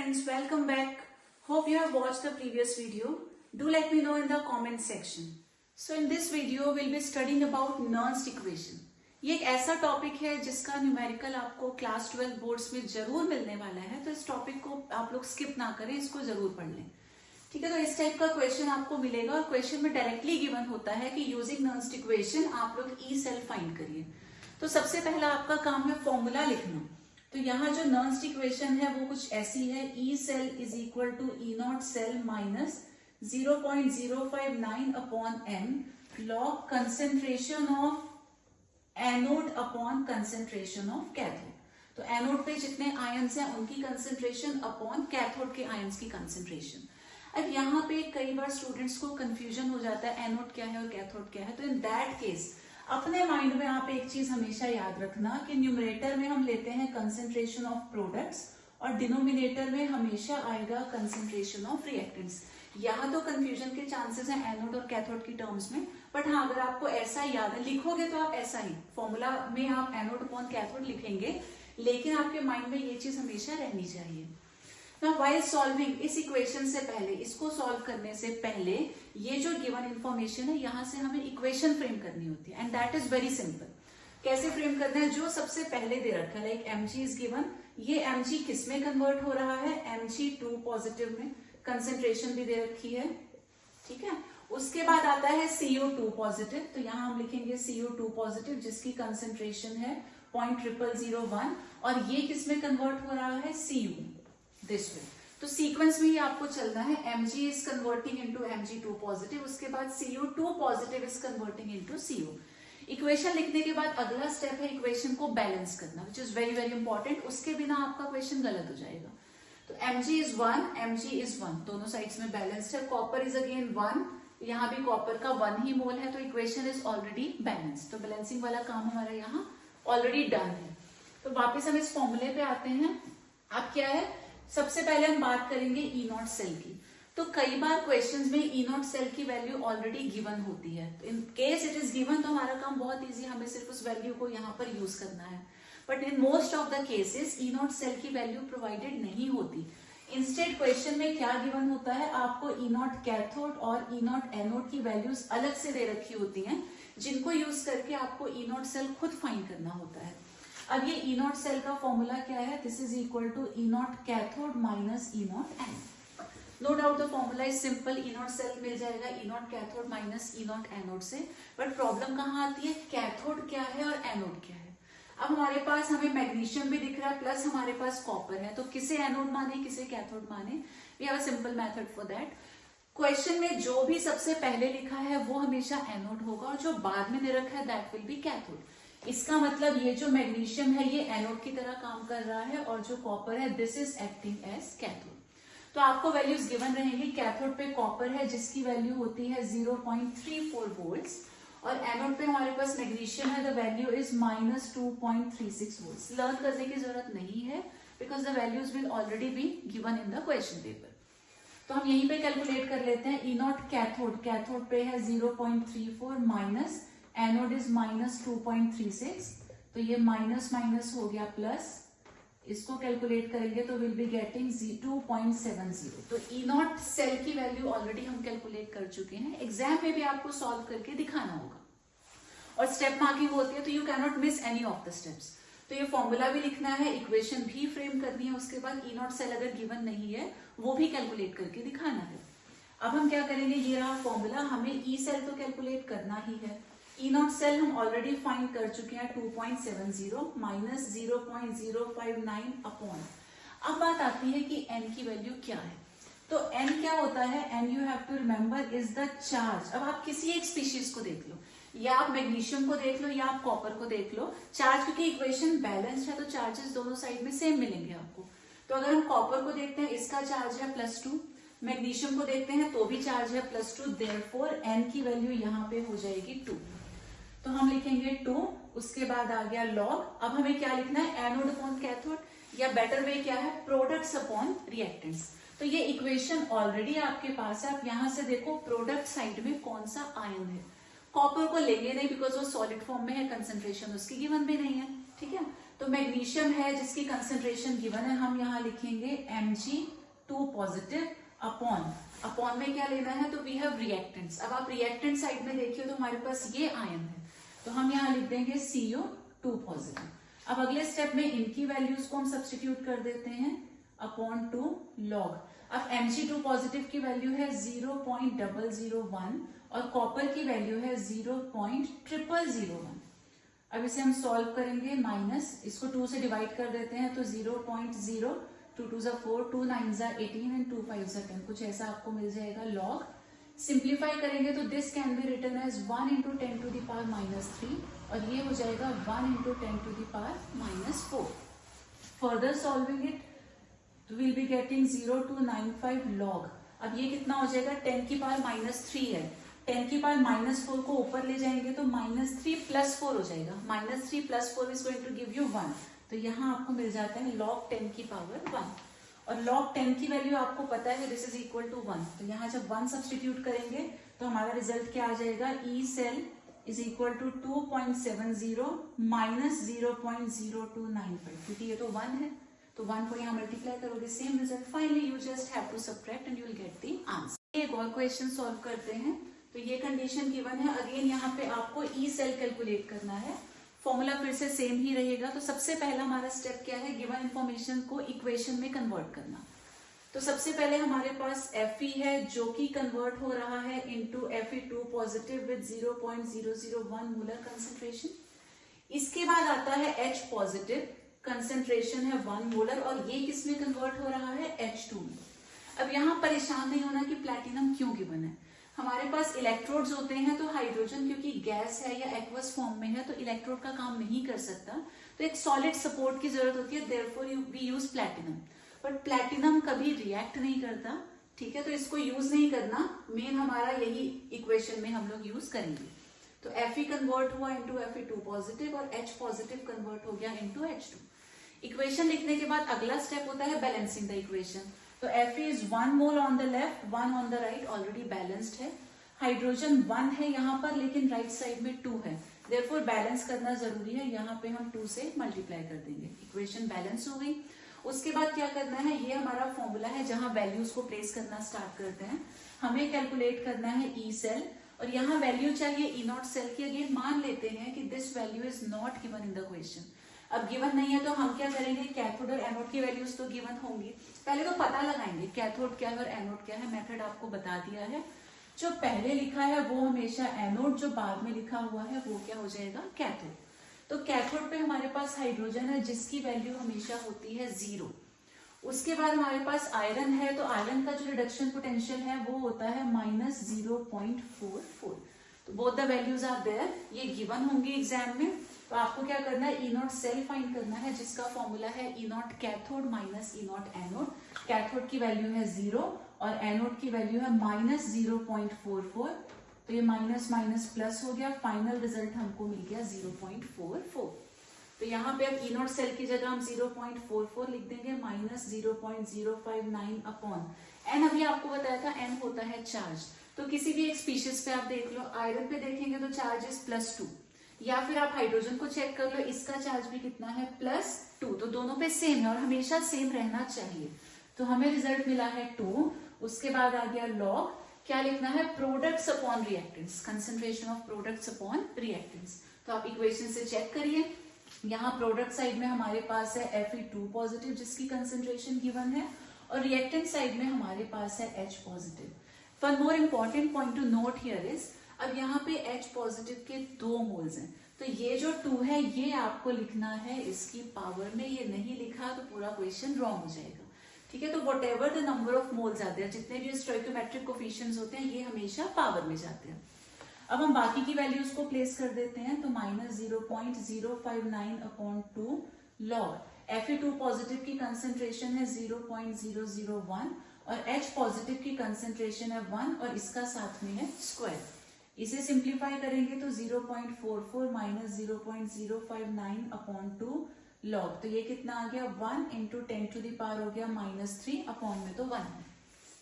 friends, welcome back. Hope you have watched the previous video. Do let me know in the comment section. So in this video we'll be studying about Nernst equation. ये एक ऐसा topic है जिसका numerical आपको class 12 boards में जरूर मिलने वाला है, तो इस टॉपिक को आप लोग स्किप ना करें, इसको जरूर पढ़ लें. ठीक है, तो इस टाइप का क्वेश्चन आपको मिलेगा और क्वेश्चन में डायरेक्टली गिवन होता है कि यूजिंग नर्न्स्ट इक्वेशन आप लोग ई सेल फाइंड करिए. तो सबसे पहला आपका काम है फॉर्मूला लिखना. तो यहाँ जो नर्न्स्ट इक्वेशन है वो कुछ ऐसी है, E cell is equal to E not cell minus 0.059 upon M log concentration of anode upon concentration of cathode. तो एनोड पे जितने आयंस हैं उनकी कंसेंट्रेशन अपॉन कैथोड के आयंस की कंसेंट्रेशन. अब यहाँ पे कई बार स्टूडेंट्स को कंफ्यूजन हो जाता है एनोड क्या है और कैथोड क्या है. तो इन दैट केस अपने माइंड में आप एक चीज हमेशा याद रखना कि न्यूमरेटर में हम लेते हैं कंसेंट्रेशन ऑफ प्रोडक्ट्स और डिनोमिनेटर में हमेशा आएगा कंसेंट्रेशन ऑफ रिएक्टेंट्स. यहाँ तो कंफ्यूजन के चांसेस हैं एनोड और कैथोड की टर्म्स में, बट हाँ अगर आपको ऐसा याद है लिखोगे तो आप ऐसा ही फॉर्मूला में आप एनोड अपॉन कैथोड लिखेंगे, लेकिन आपके माइंड में ये चीज हमेशा रहनी चाहिए. Now while solving इस इक्वेशन से पहले, इसको सॉल्व करने से पहले ये जो गिवन इंफॉर्मेशन है यहाँ से हमें इक्वेशन फ्रेम करनी होती है and that is very simple. कैसे फ्रेम करना है, जो सबसे पहले दे रखा है लाइक mg इज गिवन, ये mg किस में कन्वर्ट हो रहा है, mg2 पॉजिटिव में, कंसेंट्रेशन भी दे रखी है. ठीक है, उसके बाद आता है CO2 पॉजिटिव, तो यहाँ हम लिखेंगे CO2 पॉजिटिव जिसकी कंसेंट्रेशन है 0.0001 और ये किस में कन्वर्ट हो रहा है, Cu दिस वे. तो सीक्वेंस में ही आपको चलना है. Mg is converting into Mg2 positive, उसके बाद Cu2 positive is converting into Cu. Equation लिखने के बाद अगला स्टेप है इक्वेशन को बैलेंस करना, which is very very important. उसके बिना आपका क्वेश्चन गलत हो जाएगा. तो Mg इज 1, Mg इज 1, दोनों साइड्स में बैलेंस्ड है. कॉपर इज अगेन 1, यहाँ भी कॉपर का 1 ही मोल है, तो इक्वेशन इज ऑलरेडी बैलेंस्ड. तो बैलेंसिंग वाला काम हमारा यहाँ ऑलरेडी डन है. तो वापिस हम इस फॉर्मूले पे आते हैं. अब क्या है, सबसे पहले हम बात करेंगे ई नॉट सेल की. तो कई बार क्वेश्चंस में ई नॉट सेल की वैल्यू ऑलरेडी गिवन होती है. तो in case it is given तो हमारा काम बहुत इजी, हमें सिर्फ उस वैल्यू को यहाँ पर यूज करना है. But in most of the cases E not cell की वैल्यू प्रोवाइडेड नहीं होती. इंस्टेड क्वेश्चन में क्या गिवन होता है, आपको ई नॉट कैथोड और ई नॉट एनोड की वैल्यूज अलग से दे रखी होती हैं, जिनको यूज करके आपको ई नॉट सेल खुद फाइंड करना होता है. अब ये ई नॉट सेल का फॉर्मूला क्या है, this is equal to E nought cathode minus E nought anode. No doubt the formula is simple, E not cell मिल जाएगा E nought cathode minus E nought anode से. But problem कहाँ आती है, cathode क्या है और एनोड क्या है. अब हमारे पास हमें मैग्नीशियम भी दिख रहा है प्लस हमारे पास कॉपर है, तो किसे एनोड माने किसे कैथोड माने, we have a simple method for that. Question में जो भी सबसे पहले लिखा है वो हमेशा एनोड होगा और जो बाद में दे रखा है दैट विल बी कैथोड. इसका मतलब ये जो मैग्नीशियम है ये एनोड की तरह काम कर रहा है और जो कॉपर है this is acting as cathode. तो आपको वैल्यूज गिवन रहेंगी. कैथोड पे कॉपर है जिसकी वैल्यू होती है 0.34 वोल्ट्स और एनोड पे हमारे पास मैग्नीशियम है, the value is minus 2.36 volts. Learn करने की जरूरत नहीं है because the values will already be given in the question paper. तो हम यहीं पे कैलकुलेट कर लेते हैं. ई नॉट कैथोड, कैथोड पे है 0.34 माइनस एनोड इज माइनस 2.36, तो ये माइनस माइनस हो गया प्लस, इसको कैलकुलेट करेंगे तो विल बी गेटिंग 2.70. तो ई नॉट सेल की वैल्यू ऑलरेडी हम कैलकुलेट कर चुके हैं. एग्जाम में भी आपको सॉल्व करके दिखाना होगा और स्टेप मार्किंग होती है, तो you can not miss any of the steps. तो ये फॉर्मूला भी लिखना है, इक्वेशन भी फ्रेम करनी है, उसके बाद ई नॉट सेल अगर गिवन नहीं है वो भी कैलकुलेट करके दिखाना है. अब हम क्या करेंगे, ये रहा फॉर्मूला, हमें ई सेल तो कैलकुलेट करना ही है. ई नॉट सेल हम ऑलरेडी फाइंड कर चुके हैं 2.70 माइनस 0.059 अपॉन. अब बात आती है कि n की वैल्यू क्या है. तो n क्या होता है, n you have to remember is the charge. अब आप किसी एक स्पीशीज को देख लो, या आप मैग्नीशियम को देख लो या आप कॉपर को देख लो, चार्ज क्योंकि इक्वेशन बैलेंस्ड है तो चार्जेस दोनों साइड में सेम मिलेंगे आपको. तो अगर हम कॉपर को देखते हैं इसका चार्ज है +2, मैग्नीशियम को देखते हैं तो भी चार्ज है +2, देयरफॉर n की वैल्यू यहाँ पे हो जाएगी 2. तो हम लिखेंगे 2, उसके बाद आ गया लॉग. अब हमें क्या लिखना है, एनोड अपॉन कैथोड, या बेटर वे क्या है, प्रोडक्ट्स अपॉन रिएक्टेंट्स. तो ये इक्वेशन ऑलरेडी आपके पास है. आप यहाँ से देखो प्रोडक्ट साइड में कौन सा आयन है. कॉपर को लेंगे नहीं बिकॉज वो सॉलिड फॉर्म में है, कंसेंट्रेशन उसकी गिवन भी नहीं है. ठीक है, तो मैग्नीशियम है जिसकी कंसेंट्रेशन गिवन है, हम यहाँ लिखेंगे Mg2 पॉजिटिव अपॉन में क्या लेना है, तो वी हैव रिएक्टेंट्स। अब आप रिएक्टेंट साइड में देखिए तो हमारे पास ये आयन है, तो हम यहाँ लिख देंगे CO2 पॉजिटिव। अब अगले स्टेप में इनकी वैल्यूज को हम सब्स्टिट्यूट कर देते हैं अपॉन 2 लॉग। अब Mg2 पॉजिटिव की वैल्यू है 0.001 और कॉपर की वैल्यू है 0.0001। अब इसे हम सॉल्व करेंगे, माइनस इसको 2 से डिवाइड कर देते हैं तो 0.0, 2 2 4, 2 9 18 एंड 2 5 10, कुछ ऐसा आपको मिल जाएगा लॉग। सिंप्लीफाई करेंगे तो this can be written as 1 × 10 to the power -3 और ये हो जाएगा 1 × 10 to the power -4। Further solving it will be getting 0.295 log. अब ये कितना हो जाएगा, 10 की पावर -3 है, 10 की पावर -4 को ऊपर ले जाएंगे तो -3 + 4 हो जाएगा, -3 + 4 is going to give you 1। तो यहाँ आपको मिल जाता है log 10 की पावर 1 और log 10 की वैल्यू आपको पता है दिस इज इक्वल टू 1। तो यहाँ जब 1 सब्स्टिट्यूट करेंगे तो हमारा रिजल्ट क्या आ जाएगा, E cell is equal to 2.70 minus 0.0295, क्योंकि ये तो 1 है तो 1 को यहाँ मल्टीप्लाई करोगे, same result. Finally you just have to subtract and you will get the answer. एक और क्वेश्चन सॉल्व करते हैं। तो ये कंडीशन गिवन है, अगेन यहाँ पे आपको E सेल कैलकुलेट करना है, फॉर्मूला फिर से सेम ही रहेगा। तो सबसे पहला हमारा स्टेप क्या है, गिवन इंफॉर्मेशन को इक्वेशन में कन्वर्ट करना। तो सबसे पहले हमारे पास Fe है जो कि कन्वर्ट हो रहा है into Fe2 positive with 0.001 molar concentration. इसके बाद आता है H पॉजिटिव, कंसेंट्रेशन है 1 मोलर और ये किस में कन्वर्ट हो रहा है, H2 में। अब यहाँ परेशान नहीं होना कि प्लैटिनम क्यों गिवन है, हमारे पास इलेक्ट्रोड्स होते हैं तो हाइड्रोजन क्योंकि गैस है या एक्वस फॉर्म में है तो इलेक्ट्रोड का काम नहीं कर सकता, तो एक सॉलिड सपोर्ट की जरूरत होती है, therefore we use platinum. But platinum कभी रिएक्ट नहीं करता, ठीक है, तो इसको यूज नहीं करना, मेन हमारा यही इक्वेशन में हम लोग यूज करेंगे। तो Fe कन्वर्ट हुआ इंटू Fe2 पॉजिटिव और H पॉजिटिव कन्वर्ट हो गया इंटू H2। इक्वेशन लिखने के बाद अगला स्टेप होता है बैलेंसिंग द इक्वेशन। तो Fe is 1 mole on the left 1 on the right, already balanced है। हाइड्रोजन 1 है यहाँ पर लेकिन राइट साइड में 2 है, देयरफॉर बैलेंस करना जरूरी है, यहाँ पे हम 2 से मल्टीप्लाई कर देंगे, इक्वेशन बैलेंस हो गई। उसके बाद क्या करना है, ये हमारा फॉर्मूला है जहां वैल्यूज को प्लेस करना स्टार्ट करते हैं। हमें कैलकुलेट करना है E सेल और यहाँ वैल्यू चाहिए E0 सेल की। अगेन मान लेते हैं कि this value is not given in the question. अब गिवन नहीं है तो हम क्या करेंगे, कैथोड और एनोड की वैल्यूज तो गिवन होंगी, पहले तो पता लगाएंगे कैथोड क्या है और एनोड क्या है। मेथड आपको बता दिया है, जो पहले लिखा है वो हमेशा एनोड, जो बाद में लिखा हुआ है वो क्या हो जाएगा, कैथोड। तो कैथोड पे हमारे पास हाइड्रोजन है जिसकी वैल्यू हमेशा होती है 0। उसके बाद हमारे पास आयरन है, तो आयरन का जो रिडक्शन पोटेंशियल है वो होता है -0.44। तो both the values are there, ये गिवन होंगे एग्जाम में। तो आपको क्या करना है, E0 सेल फाइंड करना है जिसका फॉर्मूला है E0 cathode minus E0 anode. Cathode की वैल्यू है 0 और एनोड की वैल्यू है -0.44, तो ये माइनस माइनस प्लस हो गया, फाइनल रिजल्ट हमको मिल गया 0.44। तो यहाँ पे अब E0 सेल की जगह हम 0.44 लिख देंगे, -0.059 अपॉन n। अभी आपको बताया था n होता है चार्ज, तो किसी भी एक स्पीशीज पे आप देख लो, आयरन पे देखेंगे तो चार्ज इज +2, या फिर आप हाइड्रोजन को चेक कर लो, इसका चार्ज भी कितना है, +2, तो दोनों पे सेम है और हमेशा सेम रहना चाहिए। तो हमें रिजल्ट मिला है 2। उसके बाद आ गया लॉग, क्या लिखना है, products upon reactants, concentration of products upon reactants. तो आप इक्वेशन से चेक करिए, यहाँ प्रोडक्ट साइड में हमारे पास है Fe2 पॉजिटिव जिसकी कंसेंट्रेशन गिवन है और रिएक्टेंट साइड में हमारे पास है H positive. One more important point two note here is, अब यहाँ पे H पॉजिटिव के 2 मोल्स हैं, तो ये जो 2 है ये आपको लिखना है इसकी पावर में, ये नहीं लिखा तो पूरा क्वेश्चन रॉन्ग हो जाएगा, ठीक है। तो what ever the number of moles आते हैं, जितने भी स्टोइकोमेट्रिक कोफिशिएंट्स होते हैं ये हमेशा पावर में जाते हैं। अब हम बाकी की वैल्यूज को प्लेस कर देते हैं, तो -0.059 अपॉन 2 लॉग। Fe2 पॉजिटिव की कंसेंट्रेशन है 0.001 और H पॉजिटिव की कंसेंट्रेशन है 1 और इसका साथ में है स्क्वायर। इसे सिंप्लीफाई करेंगे तो 0.44 माइनस 0.059 अपॉन 2 लॉग, तो ये कितना आ गया, 1 × 10 टू द पावर हो गया -3 अपॉन में तो 1 है,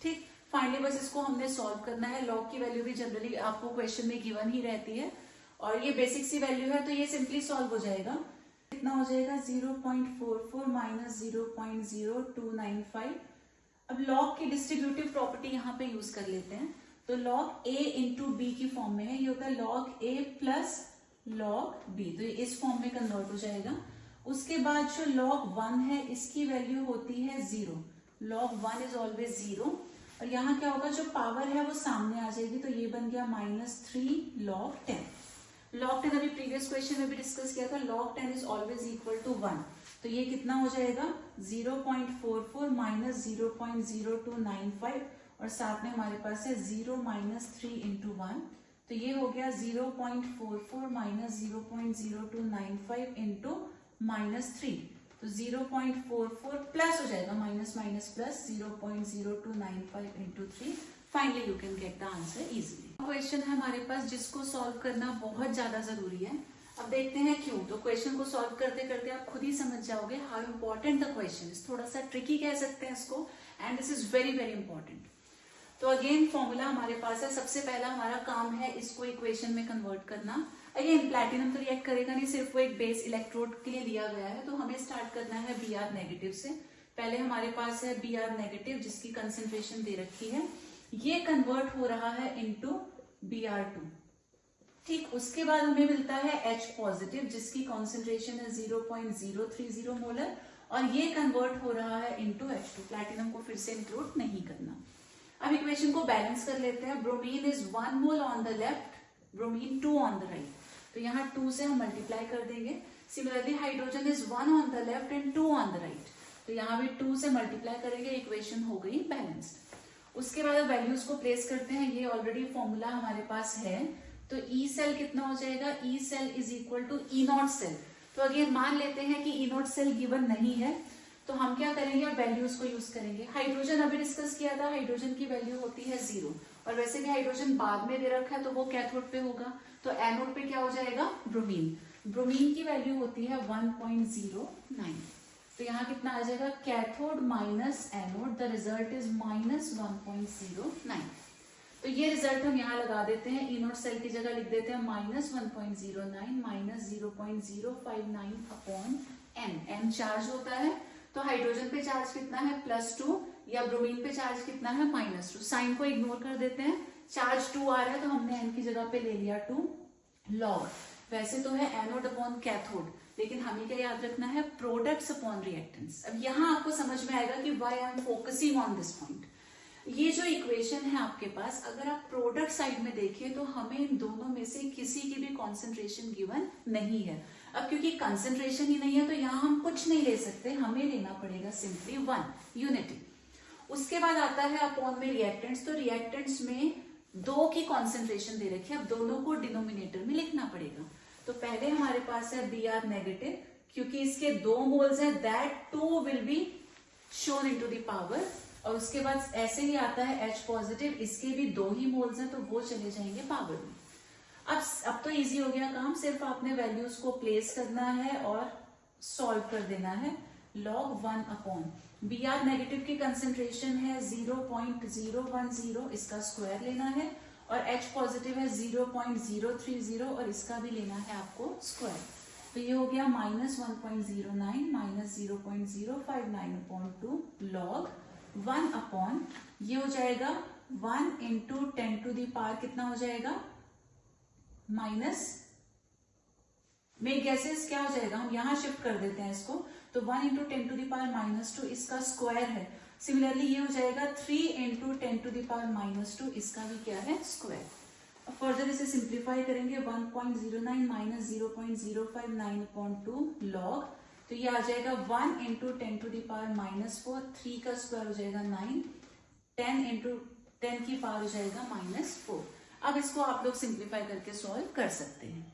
ठीक। फाइनली बस इसको हमने सॉल्व करना है। लॉग की वैल्यू भी जनरली आपको क्वेश्चन में गिवन ही रहती है और ये बेसिक सी वैल्यू है, तो ये सिंपली सॉल्व हो जाएगा। कितना हो जाएगा 0.44 माइनस 0.0295। अब लॉग की डिस्ट्रीब्यूटिव प्रॉपर्टी यहाँ पे यूज कर लेते हैं। तो लॉग a इंटू बी की फॉर्म में है, ये होता है log a plus log b, तो ये इस फॉर्म में कन्वर्ट हो जाएगा। उसके बाद जो log 1 है इसकी वैल्यू होती है 0, log 1 इज ऑलवेज 0। और यहाँ क्या होगा, जो पावर है वो सामने आ जाएगी, तो ये बन गया -3 log 10। log 10 अभी प्रीवियस क्वेश्चन में भी डिस्कस किया था, log 10 is always equal to 1। तो ये कितना हो जाएगा 0.44 माइनस 0.0295 और साथ में हमारे पास है 0 माइनस 3 इंटू 1, तो ये हो गया 0.44 माइनस 0.0295 इंटू -3, तो 0.44 प्लस हो जाएगा minus minus plus 0.0295 into 3। Finally you can get the answer easily. Question है हमारे पास जिसको सॉल्व करना बहुत ज्यादा जरूरी है। अब देखते हैं क्यों। तो क्वेश्चन को सॉल्व करते करते आप खुद ही समझ जाओगे how important the question is. थोड़ा सा ट्रिकी कह सकते हैं इसको, and this is very very important. तो अगेन फॉर्मूला हमारे पास है। सबसे पहला हमारा काम है इसको इक्वेशन में कन्वर्ट करना। अगेन प्लैटिनम तो रिएक्ट करेगा नहीं, सिर्फ वो एक बेस इलेक्ट्रोड के लिए दिया गया है। तो हमें स्टार्ट करना है Br नेगेटिव से। पहले हमारे पास है Br नेगेटिव जिसकी कंसेंट्रेशन दे रखी है, ये कन्वर्ट हो रहा है इनटू Br2। ठीक, उसके बाद हमें मिलता है H पॉजिटिव जिसकी कॉन्सेंट्रेशन है 0.030 मोलर और ये कन्वर्ट हो रहा है इनटू H2। प्लैटिनम को फिर से इंक्लूड नहीं करना। अब इक्वेशन को बैलेंस कर लेते हैं। Bromine is 1 mole on the left, bromine 2 on the right, तो यहाँ 2 से हम मल्टीप्लाई कर देंगे। Similarly hydrogen is 1 on the left and 2 on the right, तो यहाँ भी 2 से मल्टीप्लाई करेंगे। इक्वेशन हो गई बैलेंस्ड। उसके बाद वैल्यूज को प्लेस करते हैं। ये ऑलरेडी फॉर्मूला हमारे पास है, तो ई सेल कितना हो जाएगा, E cell is equal to E not cell. तो अगेन मान लेते हैं कि ई नॉट सेल गिवन नहीं है, तो हम क्या करेंगे, अब वैल्यूज को यूज करेंगे। हाइड्रोजन अभी डिस्कस किया था, हाइड्रोजन की वैल्यू होती है 0, और वैसे भी हाइड्रोजन बाद में दे रखा है तो वो कैथोड पे होगा, तो एनोड पे क्या हो जाएगा ब्रोमीन। ब्रोमीन की वैल्यू होती है 1.09, तो यहाँ कितना आ जाएगा cathode minus anode, the result is -1.09। तो ये रिजल्ट हम यहाँ लगा देते हैं। ई नोट सेल की जगह लिख देते हैं -1.09 minus 0.059 upon N. N charge होता है, तो हाइड्रोजन पे चार्ज कितना है +2 या ब्रोमीन पे चार्ज कितना है -2। साइन को इग्नोर कर देते हैं, चार्ज 2 आ रहा है तो हमने एन की जगह पे ले लिया 2 लॉग। वैसे तो है एनोड अपॉन कैथोड, लेकिन हमें क्या याद रखना है प्रोडक्ट्स अपॉन रिएक्टेंट्स। अब यहाँ आपको समझ में आएगा कि why I am focusing on this point. ये जो इक्वेशन है आपके पास, अगर आप प्रोडक्ट साइड में देखें तो हमें इन दोनों में से किसी की भी कॉन्सेंट्रेशन गिवन नहीं है। अब क्योंकि कंसेंट्रेशन ही नहीं है तो यहाँ हम कुछ नहीं ले सकते, हमें लेना पड़ेगा सिंपली 1 यूनिटी। उसके बाद आता है अपॉन में रिएक्टेंट्स। तो रिएक्टेंट्स में 2 की कॉन्सेंट्रेशन दे रखी है, अब दोनों को डिनोमिनेटर में लिखना पड़ेगा। तो पहले हमारे पास है Br नेगेटिव, क्योंकि इसके 2 मोल्स है, that 2 will be shown into the power. और उसके बाद ऐसे ही आता है H पॉजिटिव, इसके भी 2 ही मोल्स हैं तो वो चले जाएंगे पावर में। अब तो इजी हो गया काम, सिर्फ आपने वैल्यूज को प्लेस करना है और सॉल्व कर देना है। log 1 अपॉन Br नेगेटिव की कंसेंट्रेशन है 0.010, इसका स्क्वायर लेना है, और H पॉजिटिव है 0.030 और इसका भी लेना है आपको स्क्वायर। तो ये हो गया -1.09 माइनस 0.059 अपॉन 2 log 1 अपॉन, ये हो जाएगा 1 इंटू 10 टू दी पावर कितना हो जाएगा माइनस में गैसेस क्या हो जाएगा, हम यहां शिफ्ट कर देते हैं इसको, तो 1 इंटू 10 टू दी पावर -2 इसका स्क्वायर है। सिमिलरली ये हो जाएगा 3 इंटू 10 टू दी पावर -2, इसका भी क्या है स्क्वायर। अब फर्दर इसे सिंप्लीफाई करेंगे, 1.09 माइनस 0.059 अपॉन 2 लॉग, तो ये आ जाएगा 1 इंटू 10 टू दी पावर -4, 3 का स्क्वायर हो जाएगा 9, 10 इंटू 10 की पावर हो जाएगा -4। अब इसको आप लोग सिंप्लीफाई करके सॉल्व कर सकते हैं।